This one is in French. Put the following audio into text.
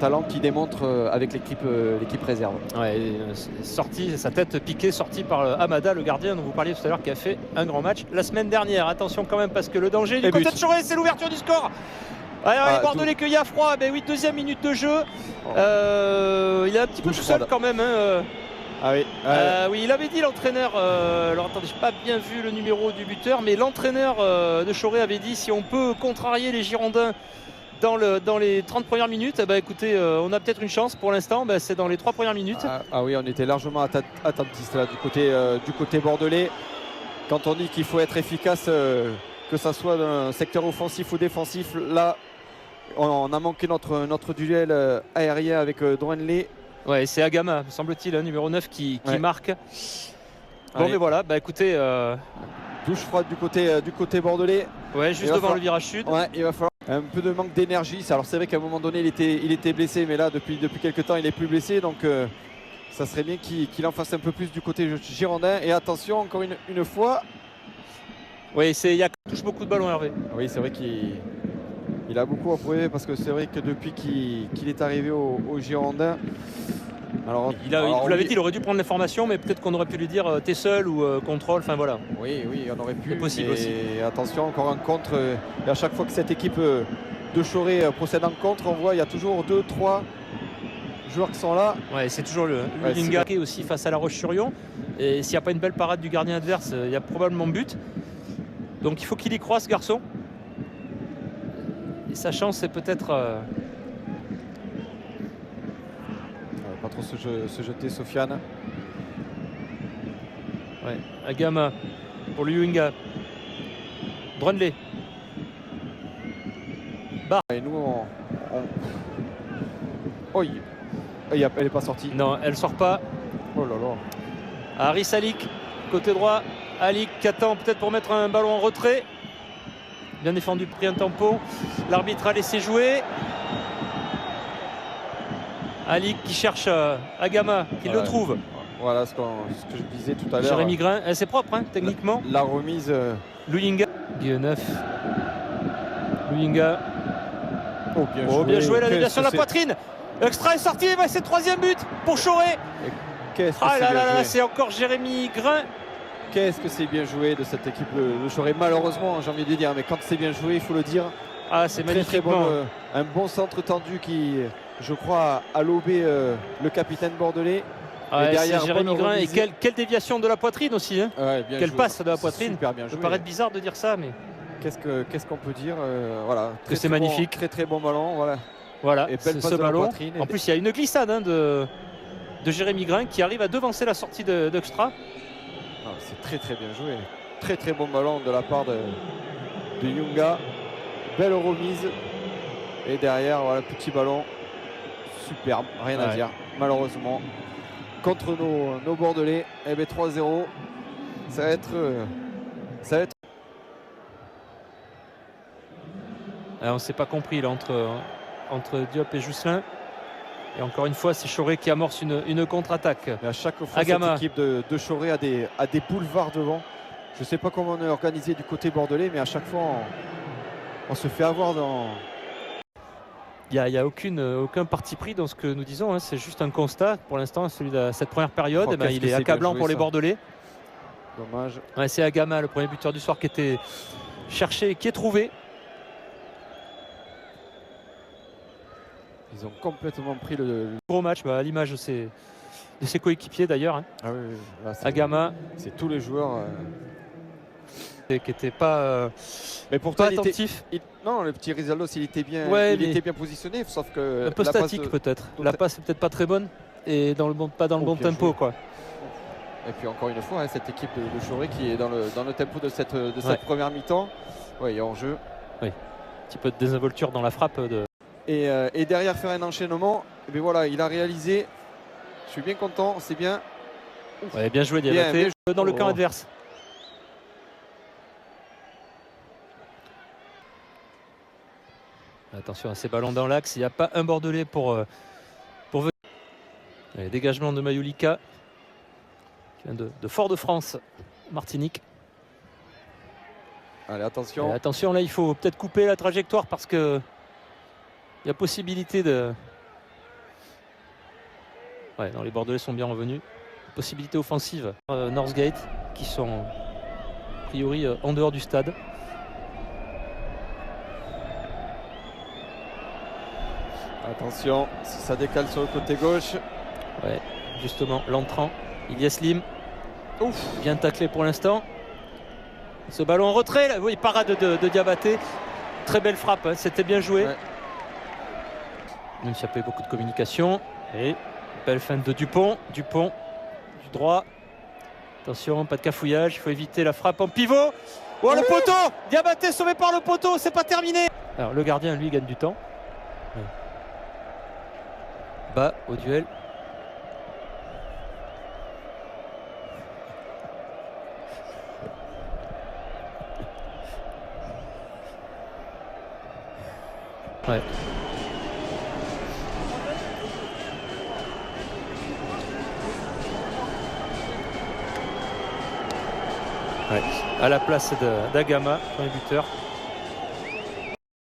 Talent qui démontre avec l'équipe réserve. Ouais, sorti, sa tête piquée, sortie par Amada, le gardien dont vous parliez tout à l'heure, qui a fait un grand match la semaine dernière. Attention quand même parce que le danger du côté de Choré, c'est l'ouverture du score. Les Bordelais cueillis à froid. Ben oui, deuxième minute de jeu. Il est un petit peu tout seul quand même. Ah oui. Oui, il avait dit l'entraîneur. Alors attendez, j'ai pas bien vu le numéro du buteur, mais l'entraîneur de Choré avait dit si on peut contrarier les Girondins dans les 30 premières minutes, écoutez, on a peut-être une chance pour l'instant, c'est dans les 3 premières minutes. Oui, on était largement attentiste là du côté bordelais. Quand on dit qu'il faut être efficace, que ce soit dans le secteur offensif ou défensif, là on a manqué notre duel aérien avec Drouenlé. Ouais, c'est Agama, me semble-t-il, numéro 9 qui marque. Bon, mais voilà, écoutez. Douche froide du côté bordelais. Ouais, juste devant le virage sud. Ouais, il va falloir un peu de manque d'énergie. Alors c'est vrai qu'à un moment donné il était blessé, mais là depuis quelques temps il est plus blessé, donc ça serait bien qu'il en fasse un peu plus du côté girondin. Et attention encore une fois. Oui, il touche beaucoup de ballons, Hervé. Oui, c'est vrai qu'il a beaucoup à prouver, parce que c'est vrai que depuis qu'il est arrivé au Girondins. Vous l'avez dit, il aurait dû prendre l'information, mais peut-être qu'on aurait pu lui dire t'es seul ou contrôle, enfin voilà. Oui, on aurait pu. C'est possible aussi. Attention, encore un contre. Et à chaque fois que cette équipe de Choré procède en contre, on voit il y a toujours 2-3 joueurs qui sont là. Ouais, c'est toujours le Linga qui est aussi face à La Roche-sur-Yon. Et s'il n'y a pas une belle parade du gardien adverse, il y a probablement but. Donc il faut qu'il y croie, ce garçon. Et sa chance, c'est peut-être. Pas trop se jeter, Sofiane. Ouais, Agama pour le Yuinga. Drouenlé. Et nous, Oh, elle n'est pas sortie. Non, elle sort pas. Oh là là. Haris Alik, côté droit. Alik qui attend peut-être pour mettre un ballon en retrait. Bien défendu, pris un tampon. L'arbitre a laissé jouer. Alik qui cherche Agama, qui le trouve. Voilà ce que je disais tout à l'heure. Jérémy Grain, c'est propre techniquement. La remise. Luyinga, Guilleneuf. Luyinga. Bien joué, la déviation de la poitrine. Extra est sorti, c'est le troisième but pour Choré. C'est encore Jérémy Grain. Qu'est-ce que c'est bien joué de cette équipe de Choré, malheureusement, j'ai envie de dire, mais quand c'est bien joué, il faut le dire. C'est magnifique. Un bon centre tendu qui, je crois, a lobé le capitaine bordelais. Et derrière Jérémy Grain, et quelle déviation de la poitrine aussi. Quelle passe de la poitrine. Super bien joué. Ça peut paraître bizarre de dire ça, mais qu'est-ce qu'on peut dire, voilà. Que c'est magnifique. Très bon ballon, voilà. Et belle passe ce de ballon. La poitrine. En plus, il y a une glissade de Jérémy Grain qui arrive à devancer la sortie d'Extra. C'est très bien joué. Très bon ballon de la part de Yunga. Belle remise. Et derrière, voilà, petit ballon. Superbe, rien à dire. Malheureusement, contre nos Bordelais, 3-0. Ça va être. Alors, on ne s'est pas compris là entre Diop et Jousselin. Et encore une fois, c'est Choré qui amorce une contre-attaque. À chaque fois, cette équipe de Choré a des boulevards devant. Je ne sais pas comment on est organisé du côté bordelais, mais à chaque fois, on se fait avoir dans... Il n'y a aucun parti pris dans ce que nous disons. C'est juste un constat. Pour l'instant, celui de cette première période, il est accablant pour les Bordelais. Dommage. C'est Agama, le premier buteur du soir, qui était cherché et qui est trouvé. Ils ont complètement pris le gros match, à l'image de ses coéquipiers d'ailleurs. Agama. C'est tous les joueurs qui n'étaient pas, mais pourtant, pas attentifs. Non, le petit Rizaldos, il était bien positionné, sauf que un peu statique peut-être. La passe n'est peut-être pas très bonne et pas dans le bon tempo, quoi. Et puis encore une fois, cette équipe de Choré qui est dans le tempo de cette première mi-temps. Il y a enjeu. Oui. Un petit peu de désinvolture dans la frappe de... Et derrière faire un enchaînement, et bien voilà, il a réalisé. Je suis bien content, c'est bien. Bien joué Diabaté dans le camp adverse. Attention à ces ballons dans l'axe, il n'y a pas un Bordelais pour venir. Dégagement de Mayulika qui vient de Fort-de-France, Martinique. Allez, attention. Attention, là il faut peut-être couper la trajectoire parce que il y a possibilité Ouais, non, les Bordelais sont bien revenus. Possibilité offensive. Northgate qui sont a priori en dehors du stade. Attention, si ça décale sur le côté gauche. Ouais, justement, l'entrant, Ilyes Lim. Ouf, bien taclé pour l'instant. Ce ballon en retrait, là, oui, parade de Diabaté. Très belle frappe, hein, c'était bien joué. Ouais. Même s'il y a pas eu beaucoup de communication. Et belle feinte de Dupont. Dupont, du droit. Attention, pas de cafouillage, il faut éviter la frappe en pivot. Oh, le poteau! Diabaté sauvé par le poteau, c'est pas terminé. Alors le gardien, lui, gagne du temps. Ouais. Bas au duel. Ouais. Ouais. À la place d'Agama, premier buteur.